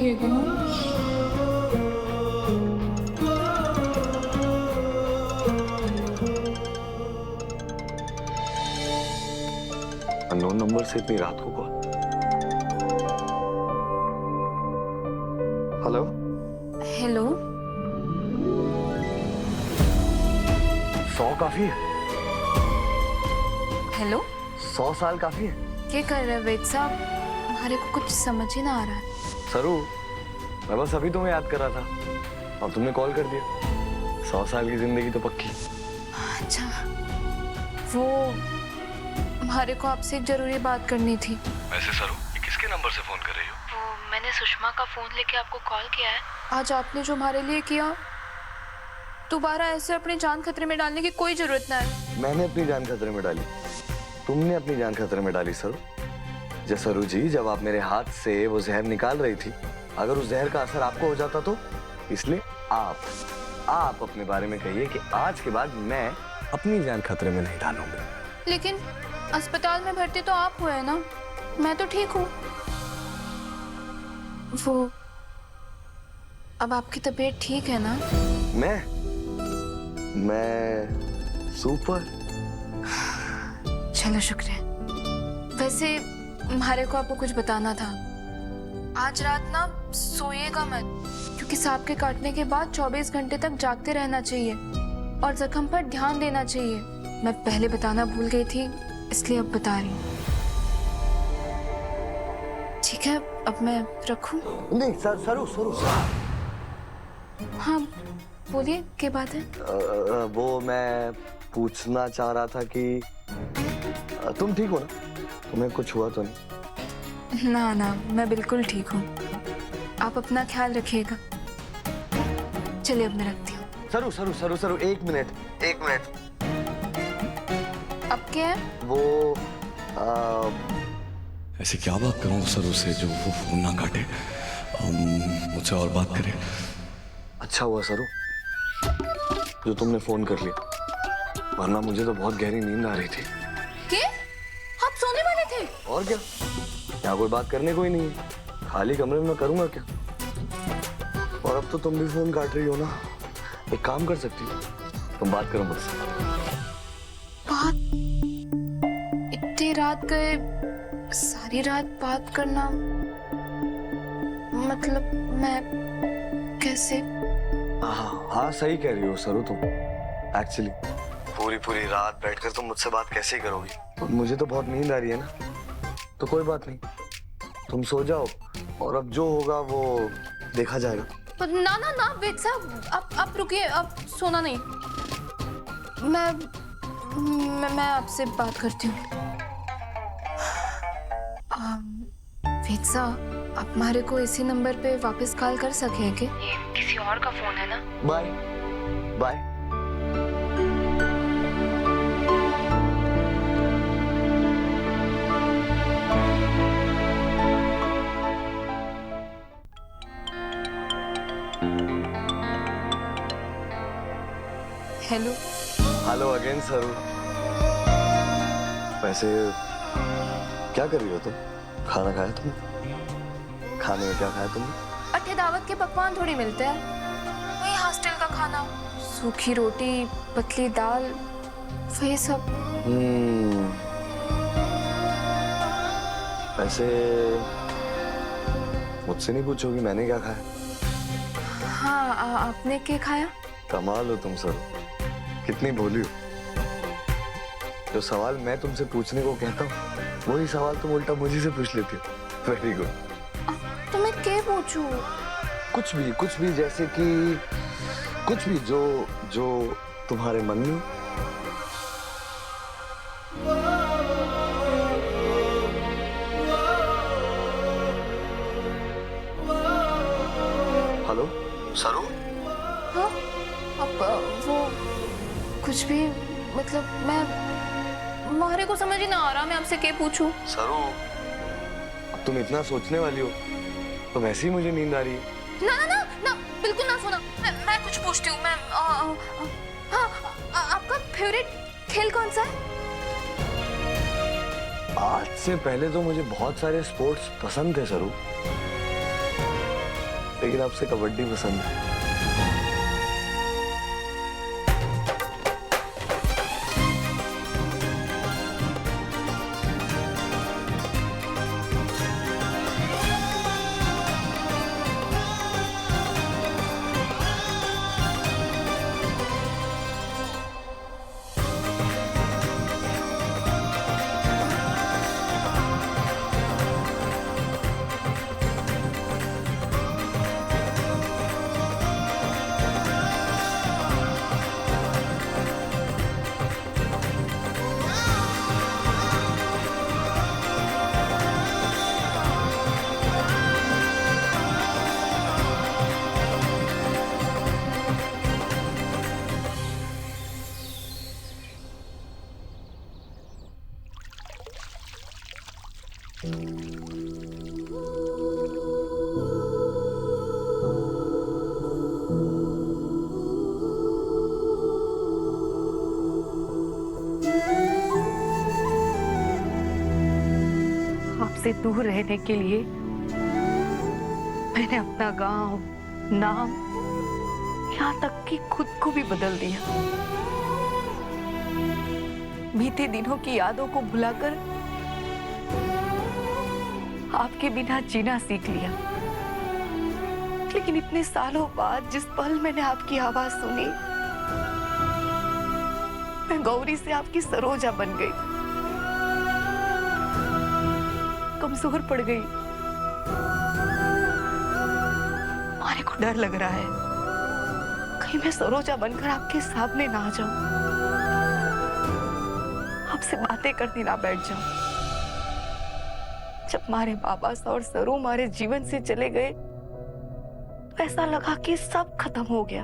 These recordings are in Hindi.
रखिएगा। अननोन नंबर से इतनी रात को कॉल। Hello hello. 100 काफी है। हेलो। 100 साल काफी है। क्या कर रहे हैं वेद साहब? हमारे को कुछ समझ ही ना आ रहा है। सरू, मैं बस अभी तुम्हें याद कर रहा था और तुमने कॉल कर दिया। 100 साल की जिंदगी तो पक्की। अच्छा, वो हमारे को आपसे एक जरूरी बात करनी थी। वैसे सरू, ये किसके नंबर से फोन कर रही हो? वो मैंने सुषमा का फोन लेके आपको कॉल किया है। आज आपने जो हमारे लिए किया, दोबारा ऐसे अपनी जान खतरे में डालने की कोई जरूरत ना है। मैंने अपनी जान खतरे में डाली? तुमने अपनी जान खतरे में डाली सरू। सरू जी, जब आप मेरे हाथ से वो जहर निकाल रही थी, अगर उस जहर का असर आपको हो जाता तो? इसलिए आप अपने बारे में कहिए कि आज के बाद मैं अपनी जान खतरे में नहीं डालूंगा। लेकिन अस्पताल में भर्ती तो आप हुए हैं ना, मैं तो ठीक हूँ। वो अब आपकी तबीयत ठीक है ना? मैं सुपर। चलो शुक्र है। वैसे हमारे को आपको कुछ बताना था। आज रात ना सोइएगा मत, क्योंकि सांप के काटने के बाद 24 घंटे तक जागते रहना चाहिए और जख्म पर ध्यान देना चाहिए। मैं पहले बताना भूल गई थी, इसलिए अब बता रही हूँ। ठीक है, अब मैं रखूं? नहीं सरू। हाँ बोलिए, क्या बात है? वो मैं पूछना चाह रहा था कि तुम ठीक हो ना? तुम्हें कुछ हुआ तो नहीं? ना, मैं बिल्कुल ठीक हूँ। आप अपना ख्याल रखिएगा। चलिए अब मैं रखती हूँ। सरू, एक मिनट। अब क्या है? वो ऐसे क्या बात करूं सरू से जो वो फोन ना काटे, मुझसे और बात करे। अच्छा हुआ सरू जो तुमने फोन कर लिया, वरना मुझे तो बहुत गहरी नींद आ रही थी। क्या? आप सोने वाले थे? और क्या, यहाँ कोई बात करने को ही नहीं है। खाली कमरे में मैं करूंगा क्या? और अब तो तुम भी फोन काट रही हो ना, एक काम कर सकती हो, तुम बात करो मुझसे। बात? इतनी रात गए, सारी रात बात करना, मतलब मैं कैसे? हाँ सही कह रही हो सरू तुम। एक्चुअली पूरी रात बैठकर तुम मुझसे बात कैसे ही करोगी? मुझे तो बहुत नींद आ रही है ना, तो कोई बात नहीं, तुम सो जाओ और अब जो होगा वो देखा जाएगा। पर ना वेद साहब, आप रुकिए, आप सोना नहीं। मैं आपसे बात करती हूँ। वेद साहब, आप हमारे को इसी नंबर पे वापस कॉल कर सके हैं क्या? ये किसी और का फोन है ना? बाय। हेलो अगेन सरू। वैसे क्या कर रही हो तुम? खाना खाया तुमने? खाने में क्या खाया तुमने? अट्ठे दावत के पकवान थोड़ी मिलते हैं, वही हॉस्टल का खाना, सूखी रोटी, पतली दाल, वही सब। वैसे मुझसे नहीं पूछोगी मैंने क्या खाया? हाँ, आपने क्या खाया? कमाल हो तुम सरू, कितनी भोली हो। जो सवाल मैं तुमसे पूछने को कहता हूँ, वही सवाल तुम उल्टा मुझे से पूछ लेती हो। Very good. तो मैं क्या पूछूं? कुछ भी, जैसे कि कुछ भी जो तुम्हारे मन में। हेलो सरू। हाँ, अब वो कुछ भी, मतलब मैं, हमारे को समझ ही ना आ रहा मैं आपसे क्या पूछूं। सरू, अब तुम इतना सोचने वाली हो तो वैसे ही मुझे नींद आ रही है। ना, बिल्कुल ना सुना। मैं कुछ पूछती हूँ। मैं हाँ, आपका फेवरेट खेल कौन सा है? आज से पहले तो मुझे बहुत सारे स्पोर्ट्स पसंद थे सरू, लेकिन आपसे कबड्डी पसंद है। आपसे दूर रहने के लिए मैंने अपना गांव, नाम, यहाँ तक कि खुद को भी बदल दिया। बीते दिनों की यादों को भुलाकर आपके बिना जीना सीख लिया। लेकिन इतने सालों बाद जिस पल मैंने आपकी आवाज सुनी, मैं गौरी से आपकी सरोजा बन गई, कमजोर पड़ गई। मारे को डर लग रहा है कहीं मैं सरोजा बनकर आपके सामने ना आ जाऊं, आपसे बातें करती ना बैठ जाऊं। जब मारे बाबा और सरू मारे जीवन से चले गए तो ऐसा लगा कि सब खत्म हो गया।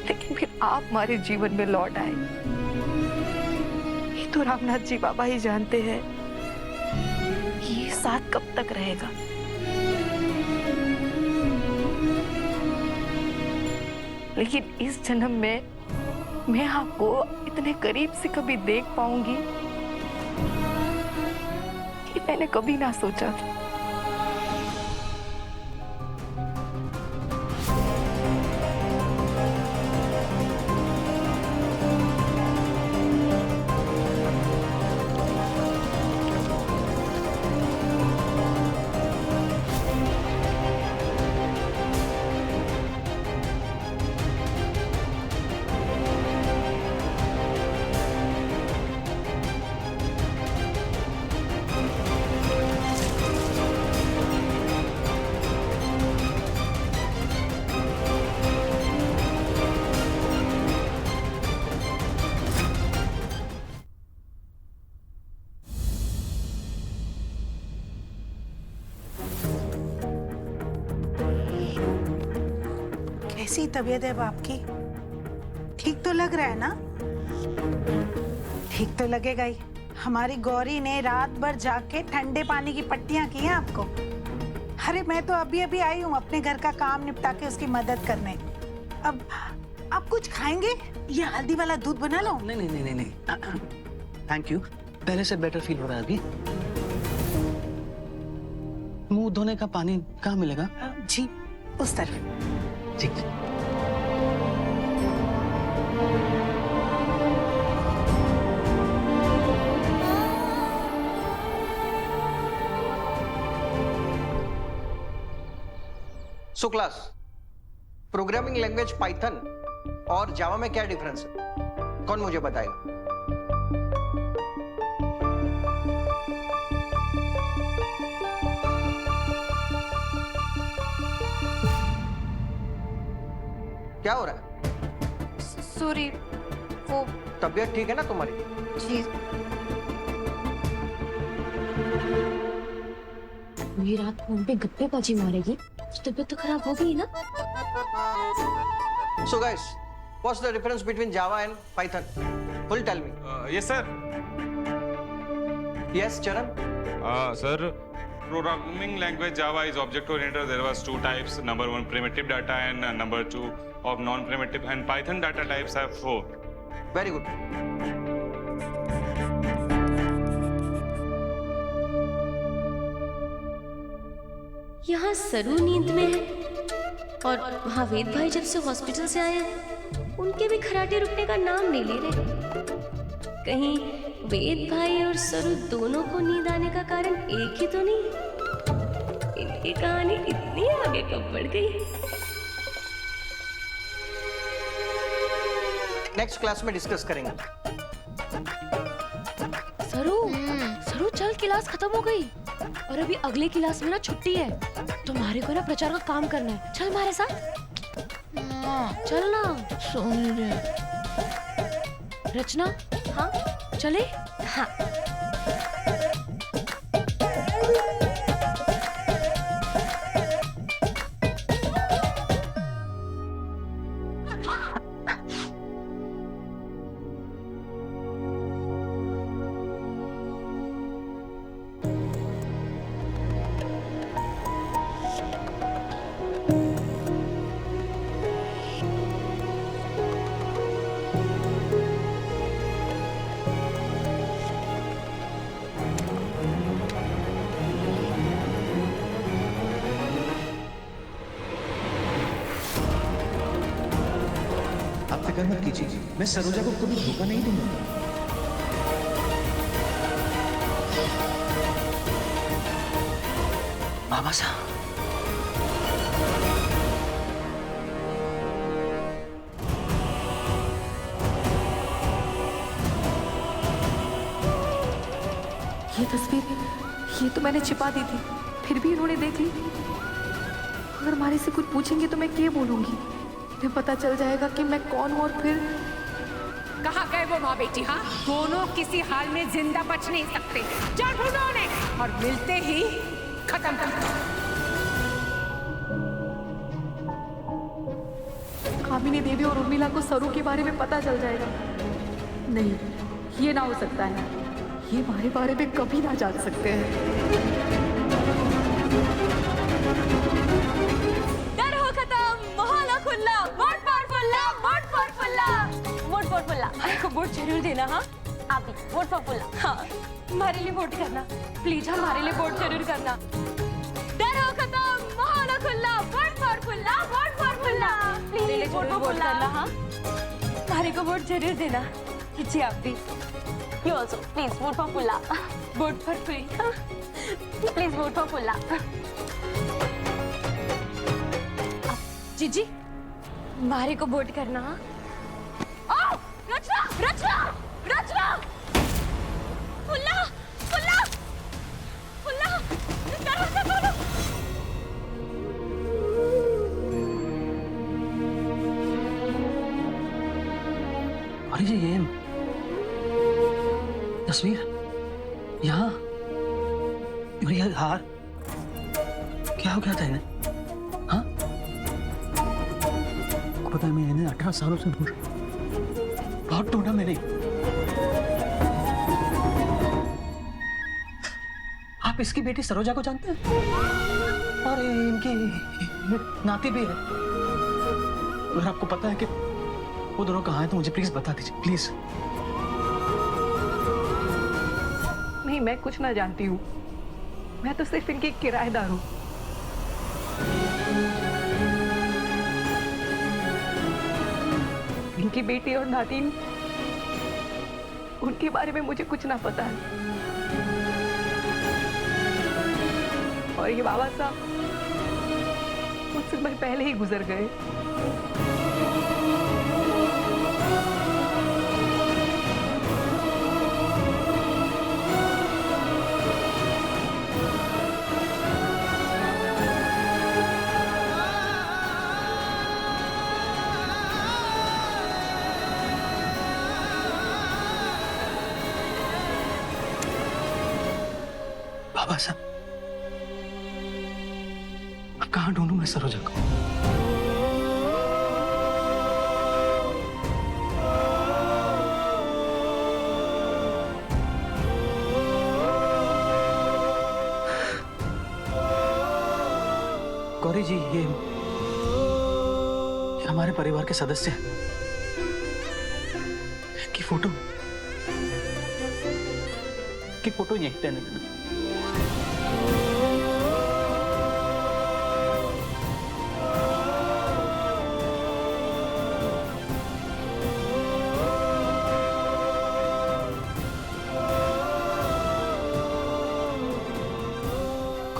लेकिन फिर आप हमारे जीवन में लौट आए। ये तो रामनाथ जी बाबा ही जानते हैं कि ये साथ कब तक रहेगा। लेकिन इस जन्म में मैं आपको इतने करीब से कभी देख पाऊंगी कि मैंने कभी ना सोचा था। कैसी तबीयत है अब आपकी? ठीक तो लग रहा है ना? ठीक तो लगेगा ही। हमारी गौरी ने रात भर जाग के ठंडे पानी की पट्टियां की हैं आपको। अरे मैं तो अभी अभी आई हूँ अपने घर का काम निपटा के उसकी मदद करने। अब आप कुछ खाएंगे? ये हल्दी वाला दूध बना लो। नहीं नहीं नहीं नहीं, थैंक यू। पहले से बेटर फील हो रहा है अभी। मुंह धोने का पानी कहाँ मिलेगा? जी उस तरफ। ठीक। So class, programming language Python और जावा में क्या डिफरेंस है? कौन मुझे बताएगा? क्या हो रहा है? सॉरी, वो तबीयत ठीक है ना तुम्हारी? जी ये रात फोन पे गप्पेबाजी मारेगी तो तबीयत तो खराब हो गई ना। So guys, what's the difference between Java and Python? Full tell me. Yes, sir. Yes, Charan? Sir, programming language Java is object-oriented. There was two types. Number one, primitive data, and number two of non-primitive. And Python data types have 4. Very good. यहाँ सरू नींद में है और वहाँ वेद भाई जब से हॉस्पिटल से आए हैं उनके भी खराटे रुकने का नाम नहीं ले रहे। कहीं वेद भाई और सरू दोनों को नींद आने का कारण एक ही तो नहीं? इनकी कहानी इतनी आगे कब बढ़ गई? नेक्स्ट क्लास में डिस्कस करेंगे। सरू चल, क्लास खत्म हो गई और अभी अगले क्लास में ना छुट्टी है। तुम्हारे को ना प्रचार का काम करना है, चल हमारे साथ। चल ना। सोने दे। रचना, हाँ चले। हाँ आप फिक्र मत कीजिए, मैं सरोजा को कभी धोखा नहीं दूंगा। बाबा साहब, ये तस्वीर, ये तो मैंने छिपा दी थी, फिर भी इन्होंने देख ली। अगर हमारे से कुछ पूछेंगे तो मैं क्या बोलूंगी? फिर पता चल जाएगा कि मैं कौन हूँ और फिर कहाँ गए वो माँ बेटी? हाँ, दोनों किसी हाल में जिंदा बच नहीं सकते। जान ढूंढो उन्हें और मिलते ही खत्म कर दो। कामिनी देवी और उर्मिला को सरू के बारे में पता चल जाएगा। नहीं, ये ना हो सकता है। ये हमारे बारे में कभी ना जान सकते हैं। डर हो खत्म, मोहल्ला खुला, vote for Phulla, vote for Phulla, vote for Phulla. को वोट जरूर देना। हाँ आप भी वोट फॉर फुल्ला। हाँ हमारे लिए वोट करना प्लीज, हमारे लिए वोट जरूर करना। डर हो खत्म, मोहल्ला खुला, vote for Phulla, vote for Phulla, please vote for Phulla. हाँ हमारे को वोट जरूर देना। जी आप भी। You also, please vote for Pulla. Vote for free. Please vote for Pulla. जीजी, मारे को वोट करना। हाँ? रचना, रचना, रचना! पुल्ला, पुल्ला, पुल्ला, दरवाजा खोलो। अरे ये तस्वीर यहाँ, मेरी हार, क्या हो गया था इन्हें? हाँ पता है, मैं इन्हें 18 सालों से दूर, बहुत ढूंढा मैंने। आप इसकी बेटी सरोजा को जानते हैं? और इनकी नाती भी है। अगर आपको पता है कि वो दोनों कहाँ हैं तो मुझे प्लीज बता दीजिए, प्लीज। नहीं, मैं कुछ ना जानती हूँ। मैं तो सिर्फ इनकी किराएदार हूँ। इनकी बेटी और नातिन, उनके बारे में मुझे कुछ ना पता है। और ये बाबा साहब मुझसे मैं पहले ही गुजर गए। बाबा साहब, अब कहाँ ढूंढूं मैं सरोजा को? गौरी जी, ये हमारे परिवार के सदस्य हैं। की फोटो यहीं रहने देना।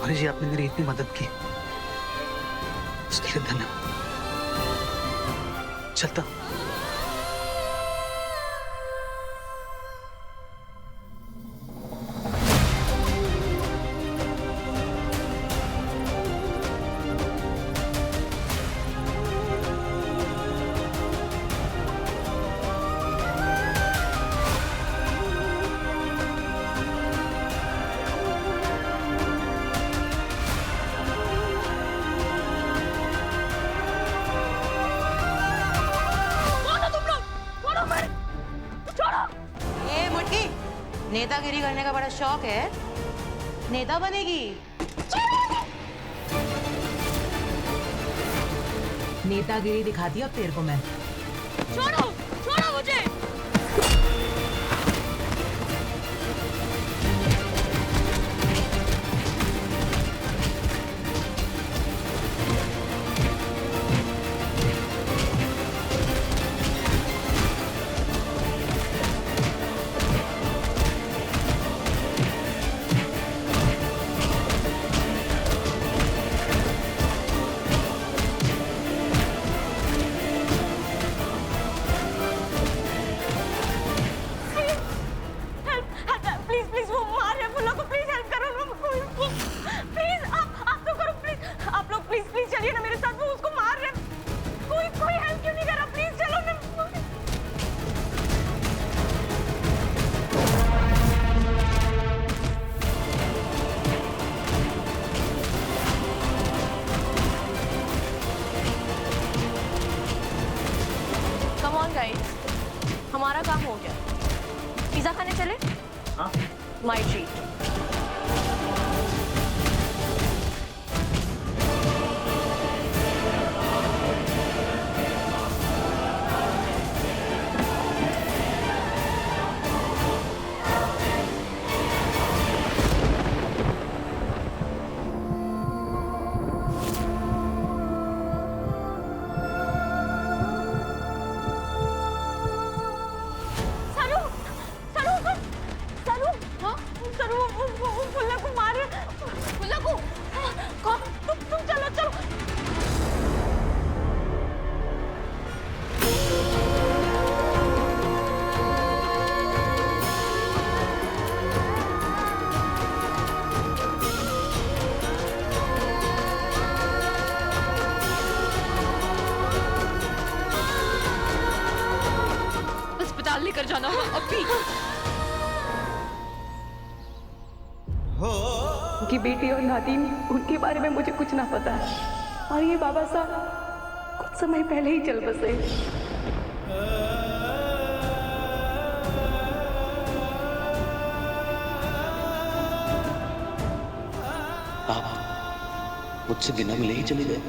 गौरी जी, आपने मेरी इतनी मदद की, उसके लिए धन्यवाद। चलता हूं। ए मुट्ठी, नेतागिरी करने का बड़ा शौक है, नेता बनेगी। नेतागिरी दिखाती हूँ अब तेरे को मैं। छोड़ो छोड़ो मुझे। प्लीज प्लीज वो मार रहे हैं फुल्ला को, प्लीज हेल्प करो। प्लीज आप तो करो प्लीज, आप लोग प्लीज प्लीज चलिए ना मेरे साथ, वो उसको मार रहे हैं। कोई हेल्प क्यों नहीं कर रहा, प्लीज चलो ना। कम ऑन गाइस, हमारा काम हो गया, पिज्जा खाने चले? My treat. सालू सालू सालू, हाँ सालू वो फुल्ला को मार रहे हैं। फुल्ला को? हाँ, तुम चलो चलो। अस्पताल लेकर जाना हो अभी। उनकी बेटी और नादिन, उनके बारे में मुझे कुछ ना पता है, और ये बाबा साहब कुछ समय पहले ही चल बसे। आप मुझसे बिना मिले ही चले गए।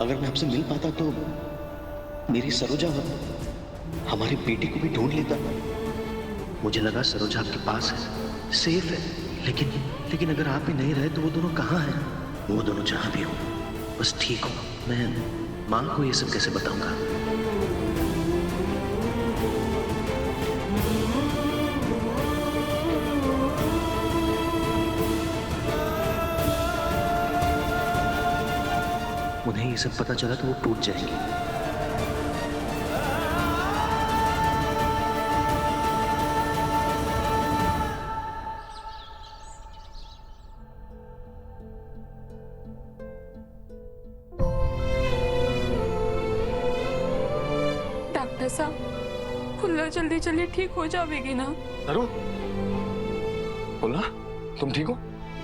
अगर मैं आपसे मिल पाता तो मेरी सरोजा हमारी बेटी को भी ढूंढ लेता। मुझे लगा सरोजा आपके पास है, सेफ है, लेकिन अगर आप भी नहीं रहे तो वो दोनों कहाँ हैं? वो दोनों जहाँ भी हो बस ठीक हो। मैं माँ को ये सब कैसे बताऊंगा? उन्हें ये सब पता चला तो वो टूट जाएंगी। डॉक्टर साहब, फुल्ला जल्दी जल्दी ठीक हो जाएगी ना? सरू, फुल्ला, तुम ठीक हो?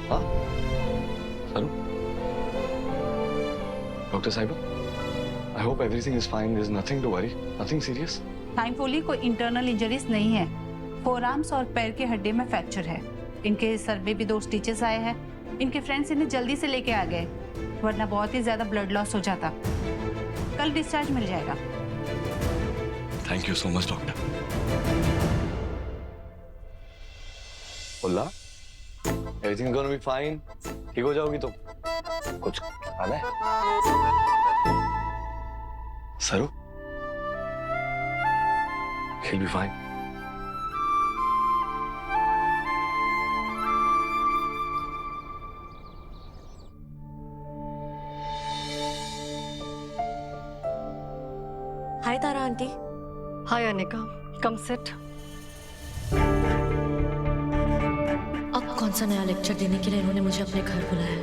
हाँ सरू, डॉक्टर साहिबा, I hope everything is fine. There's nothing to worry. Nothing serious. Thankfully कोई इंटरनल इंजरीज नहीं है। फोरआर्म्स और पैर के हड्डी में फ्रैक्चर है। इनके सर में भी 2 स्टिचेस आए हैं। इनके फ्रेंड्स इन्हें जल्दी से लेके आ गए, वरना बहुत ही ज्यादा ब्लड लॉस हो जाता। कल डिस्चार्ज मिल जाएगा। Thank you so much, doctor. फुल्ला, everything's gonna be fine. ठीक हो जाओगी तुम। कुछ खाना है? सरू, He'll be fine. Hi Tara aunty. Hi Anika, come sit. अब कौन सा नया लेक्चर देने के लिए इन्होंने मुझे अपने घर बुलाया?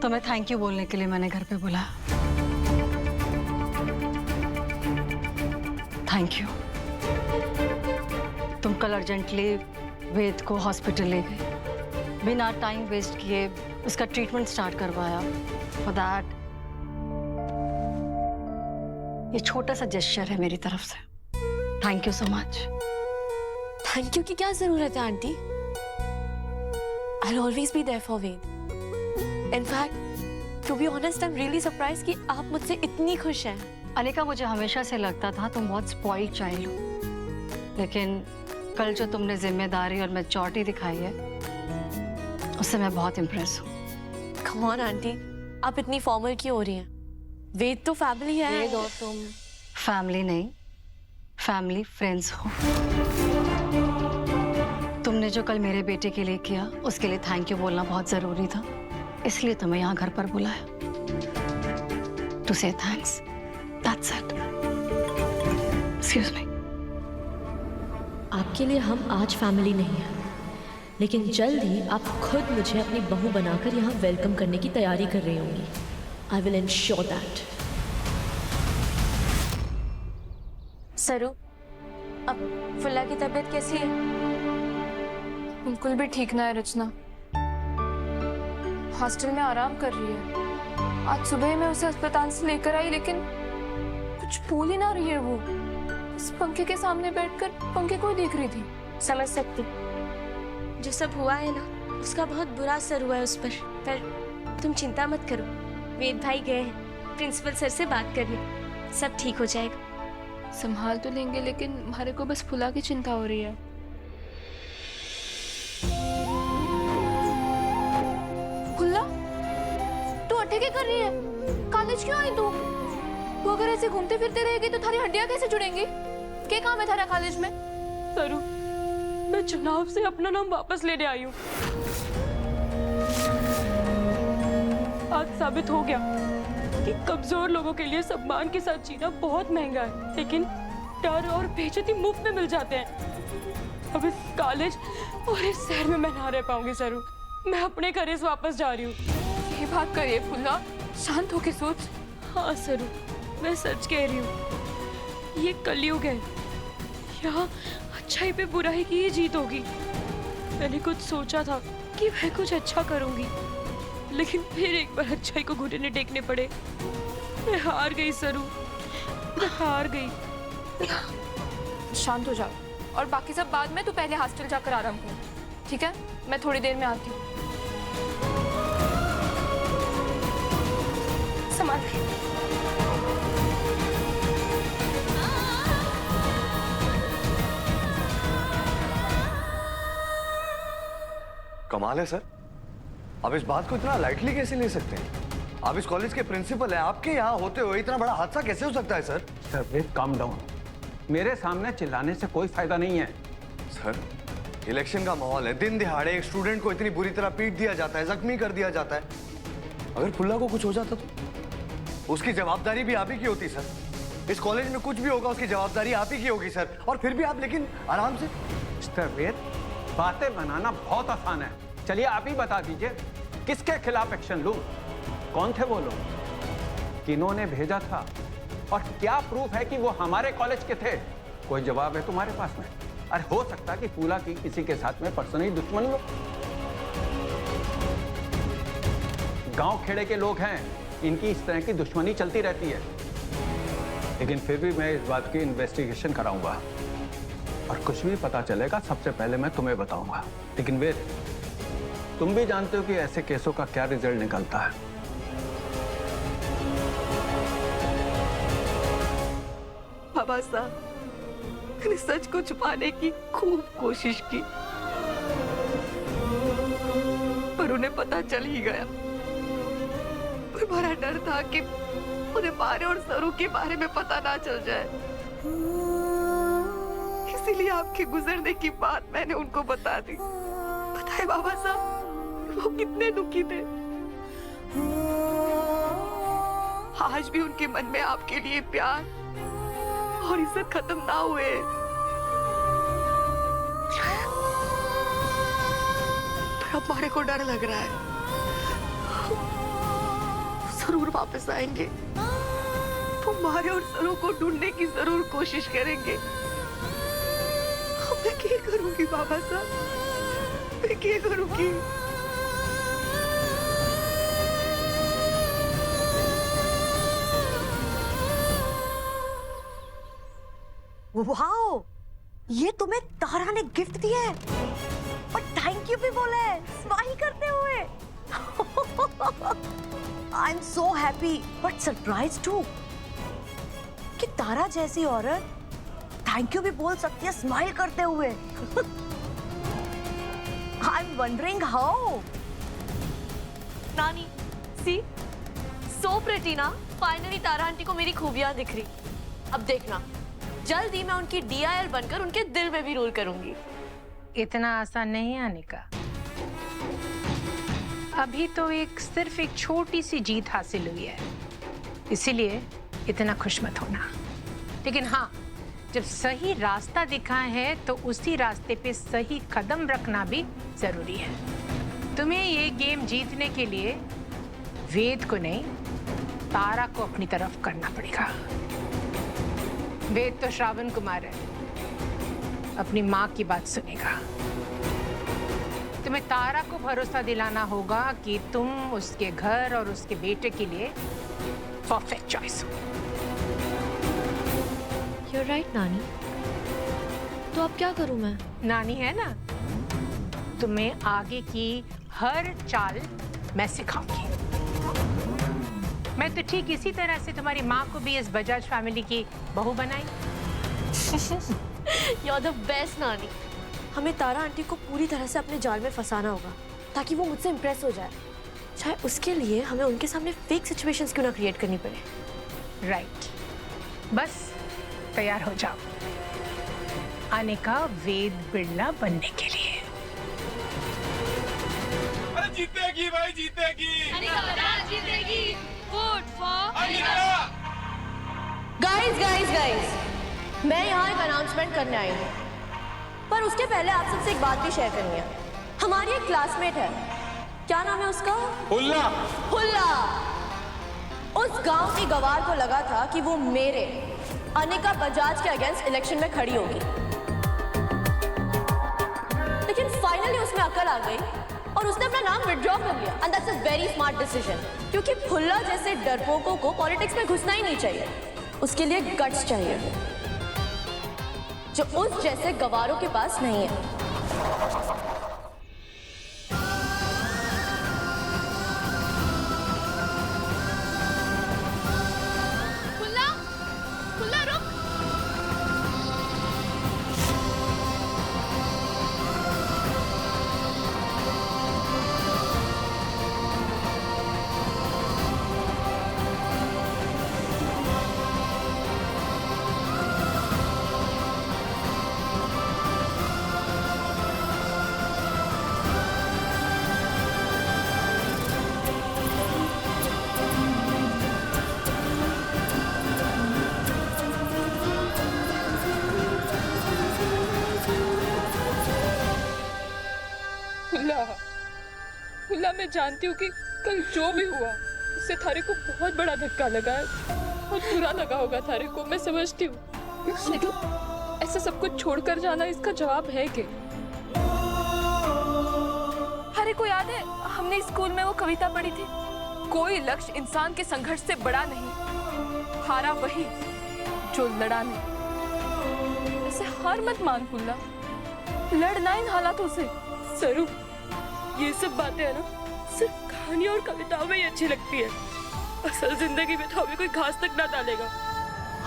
तुम्हें थैंक यू बोलने के लिए मैंने घर पे बुलाया। Thank you. तुम कल अर्जेंटली वेद को हॉस्पिटल ले गए, बिना टाइम वेस्ट किए उसका ट्रीटमेंट स्टार्ट करवाया। फॉर दैट ये छोटा सा जेस्चर है मेरी तरफ से। Thank you so much. Thank you की क्या जरूरत है aunty? I'll always be there for Ved. In fact, to be honest, I'm really surprised कि आप मुझसे इतनी खुश हैं। अनिका, मुझे हमेशा से लगता था तुम बहुत स्पॉइल्ड चाइल्ड हो, लेकिन कल जो तुमने जिम्मेदारी और मैच्योरिटी दिखाई है उससे मैं बहुत इम्प्रेस हूँ। Come on आंटी, आप इतनी फॉर्मल क्यों हो रही हैं? वेद तो फैमिली है। वेद और तुम फैमिली नहीं, फैमिली फ्रेंड्स हो। तुमने जो कल मेरे बेटे के लिए किया उसके लिए थैंक यू बोलना बहुत जरूरी था, इसलिए तुम्हें यहाँ घर पर बुलाया। टू से thanks, that's it. Excuse me. आपके लिए हम आज फैमिली नहीं है, लेकिन जल्द ही आप खुद मुझे अपनी बहू बनाकर यहाँ वेलकम करने की तैयारी कर रही होंगी। I will ensure that. सरू, अब फुल्ला की तबीयत कैसी है? बिल्कुल भी ठीक ना है रचना। हॉस्टल में आराम कर रही है। आज सुबह मैं उसे अस्पताल से लेकर आई, लेकिन कुछ बोल ही ना रही है वो। इस पंखे के सामने बैठकर पंखे को ही देख रही थी। समझ सकती, जो सब हुआ है ना उसका बहुत बुरा असर हुआ है उस पर तुम चिंता मत करो। वेद भाई गए हैं प्रिंसिपल सर से बात करने, सब ठीक हो जाएगा। संभाल तो लेंगे, लेकिन हमारे को बस फुला की चिंता हो रही है। फुल्ला, तू अटके कर रही है? कॉलेज क्यों आई तू? तू अगर ऐसे घूमते फिरते रहेगी तो थारी हड्डियां कैसे जुड़ेंगी? क्या काम है थारा कॉलेज में? सरू, मैं चुनाव से अपना नाम वापस लेने आई हूँ। आज साबित हो गया कि कमजोर लोगों के लिए सम्मान के साथ जीना बहुत महंगा है, लेकिन डर और बेइज्जती मुफ्त में मिल जाते हैं। अब इस कॉलेज और इस शहर में मैं ना रह पाऊंगी सरू। मैं अपने घर से वापस जा रही हूँ। ये बात करिए फुल्ला, शांत होके सोच। हाँ सरू, मैं सच कह रही हूँ। ये कलयुग है, यहाँ अच्छाई पे बुराई की ही जीत होगी। मैंने कुछ सोचा था कि मैं कुछ अच्छा करूंगी, लेकिन फिर एक बार अच्छाई को घुटने टेकने पड़े। मैं हार गई सरू, मैं हार गई। शांत हो जाओ और बाकी सब बाद में। तू पहले हॉस्टल जाकर आराम कर, ठीक है? मैं थोड़ी देर में आती हूँ। संभाल के। कमाल है सर, आप इस बात को इतना लाइटली कैसे ले सकते हैं? आप इस कॉलेज के प्रिंसिपल हैं, आपके यहाँ होते हुए इतना बड़ा हादसा कैसे हो सकता है सर? सर काम डाउन, मेरे सामने चिल्लाने से कोई फायदा नहीं है। सर, इलेक्शन का माहौल है, दिन दिहाड़े एक स्टूडेंट को इतनी बुरी तरह पीट दिया जाता है, जख्मी कर दिया जाता है। अगर फुल्ला को कुछ हो जाता तो उसकी जवाबदारी भी आप ही की होती सर। इस कॉलेज में कुछ भी होगा उसकी जवाबदारी आप ही की होगी सर। और फिर भी आप लेकिन आराम से। मिस्टर वेद, बातें बनाना बहुत आसान है। चलिए आप ही बता दीजिए, किसके खिलाफ एक्शन लूं? कौन थे वो लोग, किन्होंने भेजा था, और क्या प्रूफ है कि वो हमारे कॉलेज के थे? कोई जवाब है तुम्हारे पास में? अरे हो सकता कि फूला की किसी के साथ में पर्सनली दुश्मनी हो। गांव खेड़े के लोग हैं, इनकी इस तरह की दुश्मनी चलती रहती है। लेकिन फिर भी मैं इस बात की इन्वेस्टिगेशन कराऊंगा, और कुछ भी पता चलेगा सबसे पहले मैं तुम्हें बताऊंगा। लेकिन वेद, तुम भी जानते हो कि ऐसे केसों का क्या रिजल्ट निकलता है। बाबा साहब, मैंने सच को छुपाने की खूब कोशिश की, पर उन्हें पता चल ही गया। पर बड़ा डर था कि उन्हें बारे और सरू के बारे में पता ना चल जाए, इसीलिए आपके गुजरने की बात मैंने उनको बता दी। बताए बाबा साहब, वो कितने दुखी थे। आज भी उनके मन में आपके लिए प्यार और इज्जत खत्म ना हुए। पर अब हमारे को डर लग रहा है, जरूर वापस आएंगे। वो मारे और सरों को ढूंढने की जरूर कोशिश करेंगे। मैं क्या करूंगी बाबा साहब, मैं क्या करूंगी? वाओ, ये तुम्हें तारा ने गिफ्ट दिया है और थैंक यू भी बोला है स्माइल करते हुए। I am so happy but surprise too कि तारा जैसी औरत थैंक यू भी बोल सकती है स्माइल करते हुए। I am wondering how. नानी, सी सो प्रिटी ना। फाइनली तारा आंटी को मेरी खूबियां दिख रही। अब देखना, जल्द ही मैं उनकी DIL बनकर उनके दिल में भी रूल करूंगी। इतना आसान नहीं है अनिका। अभी तो सिर्फ एक छोटी सी जीत हासिल हुई है, इसीलिए इतना खुश मत होना। लेकिन हाँ, जब सही रास्ता दिखा है तो उसी रास्ते पे सही कदम रखना भी जरूरी है। तुम्हें ये गेम जीतने के लिए वेद को नहीं, तारा को अपनी तरफ करना पड़ेगा। वेद तो श्रावण कुमार है, अपनी माँ की बात सुनेगा। तुम्हें तारा को भरोसा दिलाना होगा कि तुम उसके घर और उसके बेटे के लिए परफेक्ट चॉइस हो। You're right, नानी। तो अब क्या करूं मैं? नानी है ना, तुम्हें आगे की हर चाल मैं सिखाऊंगी। मैं तो ठीक इसी तरह से तुम्हारी माँ को भी इस बजाज फैमिली की बहू बनाई। You're the best, नानी। हमें तारा आंटी को पूरी तरह से अपने जाल में फंसाना होगा ताकि वो मुझसे इम्प्रेस हो जाए। चाहे उसके लिए हमें उनके सामने फेक सिचुएशंस क्यों ना क्रिएट करनी पड़े। राइट, बस तैयार हो जाओ आने का वेद बिरला बनने के लिए। अरे जीतेगी भाई, जीतेगी। जीतेगी। वोट फॉर गाइस, मैं यहाँ एक अनाउंसमेंट करने आई हूँ, पर उसके पहले आप सबसे एक बात भी शेयर करनी है। हमारी एक क्लासमेट है, क्या नाम है उसका? हुल्ला। उस गांव की गवार को लगा था कि वो मेरे अनिका बजाज के अगेंस्ट इलेक्शन में खड़ी होगी, लेकिन फाइनली उसमें अकल आ गई और उसने अपना नाम विथड्रॉ कर लिया। And that's a very smart decision, क्योंकि फुल्ला जैसे डरपोकों को पॉलिटिक्स में घुसना ही नहीं चाहिए। उसके लिए गट्स चाहिए, जो उस जैसे गवारों के पास नहीं है। फुल्ला रुक। फुल्ला, मैं जानती हूँ कि कल जो भी हुआ उससे थारे को बहुत बड़ा धक्का लगा है और बुरा लगा होगा थारे को, मैं समझती हूँ। लेकिन ऐसा सब कुछ छोड़कर जाना इसका जवाब है कि हरे को याद है हमने स्कूल में वो कविता पढ़ी थी, कोई लक्ष्य इंसान के संघर्ष से बड़ा नहीं, हारा वही जो लड़ा नहीं। ऐसे हार मत मान फुल्ला, लड़ना इन हालातों से। सरू, ये सब बातें है ना सिर्फ कहानी और कविताओं में ही अच्छी लगती है, असल जिंदगी में तो हमें कोई घास तक ना डालेगा।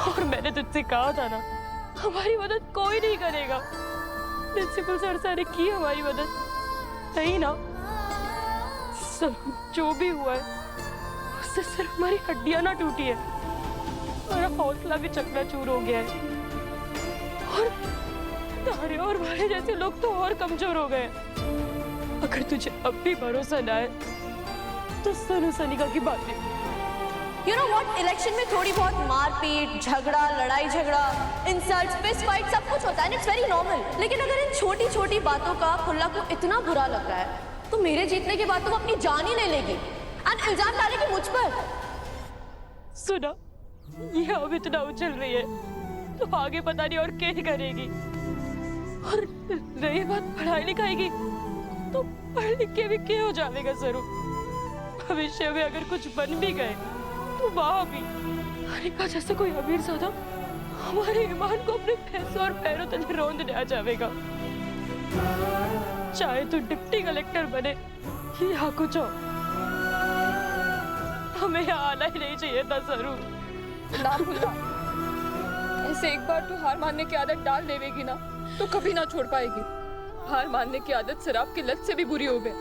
और मैंने तुझसे कहा था ना, हमारी मदद कोई नहीं करेगा। प्रिंसिपल सर ने की हमारी मदद, नहीं ना? सब जो भी हुआ है उससे सिर्फ हमारी हड्डियां ना टूटी है, हमारा हौसला भी चकनाचूर हो गया है। और तारे और भाई जैसे लोग तो और कमजोर हो गए। अगर तुझे अब भी भरोसा ना है तो सनु सनिका की बातें। यू नो व्हाट, इलेक्शन में थोड़ी बहुत मारपीट, झगड़ा, लड़ाई झगड़ा, इंसल्ट्स, फिस्ट फाइट सब कुछ होता है, इट्स वेरी नॉर्मल। लेकिन अगर इन छोटी छोटी बातों का खुल्ला को इतना बुरा लग रहा है तो मेरे जीतने के बाद तो वो अपनी जान ही ले लेगी एंड इल्जाम डालेगी मुझ पर। सुना, ये अब इतना उछल रही है तो आगे पता नहीं और क्या करेगी। और रही बात पढ़ाई लिखाई की, तो पढ़ लिख के भी क्या हो जाएगा सरू। भविष्य में अगर कुछ बन भी गए तो वहां भी अनिका जैसे कोई अमीर सादा हमारे ईमान को अपने पैसों और पैरों तले रौंदने आ जाएगा। चाहे तो डिप्टी कलेक्टर बने या कुछ और, हमें यहाँ आना ही नहीं चाहिए था सरू। ना भूलना, ऐसे एक बार तू हार मानने की आदत डाल देवेगी ना तो कभी ना छोड़ पाएगी। हार मानने की आदत शराब की लत से भी बुरी हो गई,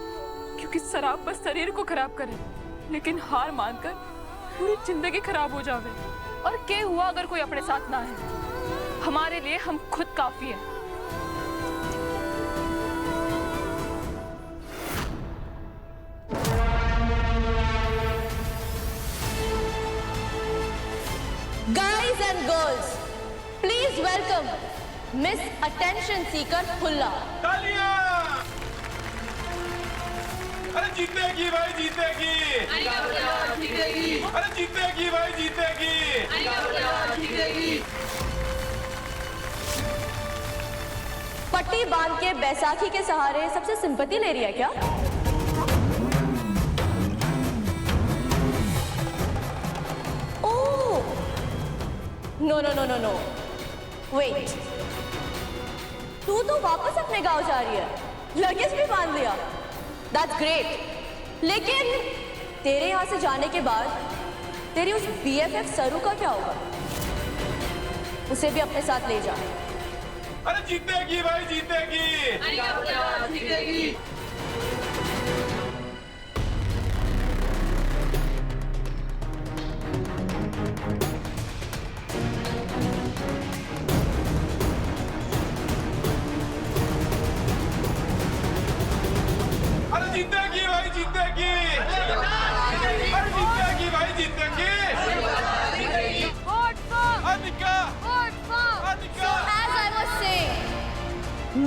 क्योंकि शराब बस शरीर को खराब करे, लेकिन हार मानकर पूरी जिंदगी खराब हो जावे। और क्या हुआ अगर कोई अपने साथ ना है? हमारे लिए हम खुद काफी है। Guys and girls, please welcome Miss Attention Seeker फुल्ला। अरे जीतेगी भाई, जीतेगी। अरे जीतेगी भाई, जीतेगी। पट्टी बांध के बैसाखी के सहारे सबसे सिंपैथी ले रही है क्या? ओह, नो, वेट, तू तो वापस अपने गांव जा रही है, लगेज भी बांध लिया, दैट्स ग्रेट। लेकिन तेरे यहाँ से जाने के बाद तेरी उस BFF सरू का क्या होगा? उसे भी अपने साथ ले जा। अरे जीतेगी भाई, जीतेगी। जीतेगी भाई, जीतेगी। अरे जीतेगी भाई, जीतेगी। Anika. So as I was saying,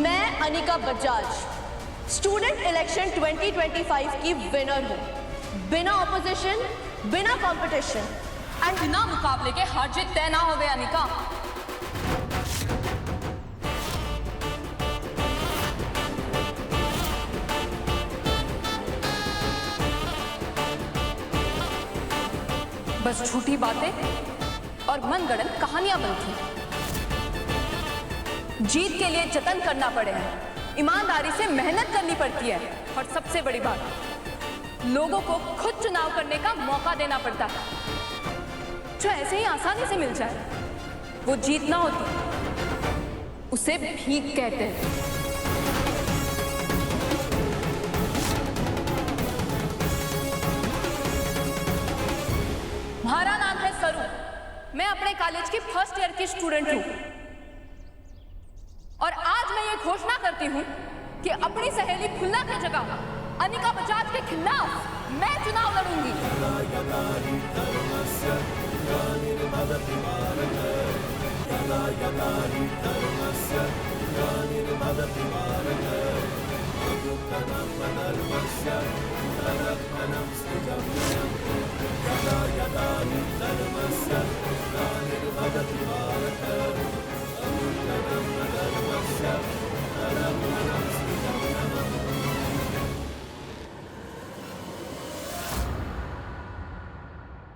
मैं अनिका बजाज स्टूडेंट इलेक्शन 2025 की विनर हूँ, बिना ऑपोजिशन, बिना कंपटीशन एंड बिना मुकाबले के हार जीत तय ना होवे। अनिका, बस झूठी बातें और मनगढ़ंत कहानियां बनती हैं। जीत के लिए जतन करना पड़े हैं, ईमानदारी से मेहनत करनी पड़ती है, और सबसे बड़ी बात, लोगों को खुद चुनाव करने का मौका देना पड़ता है। जो ऐसे ही आसानी से मिल जाए वो जीत ना होती, उसे भीख कहते हैं। हमारा नाम है सरू, मैं अपने कॉलेज की फर्स्ट ईयर की स्टूडेंट हूँ, और आज मैं ये घोषणा करती हूँ कि अपनी सहेली फुल्ला की जगह अनिका बजाज के खिलाफ मैं चुनाव लड़ूंगी। यदा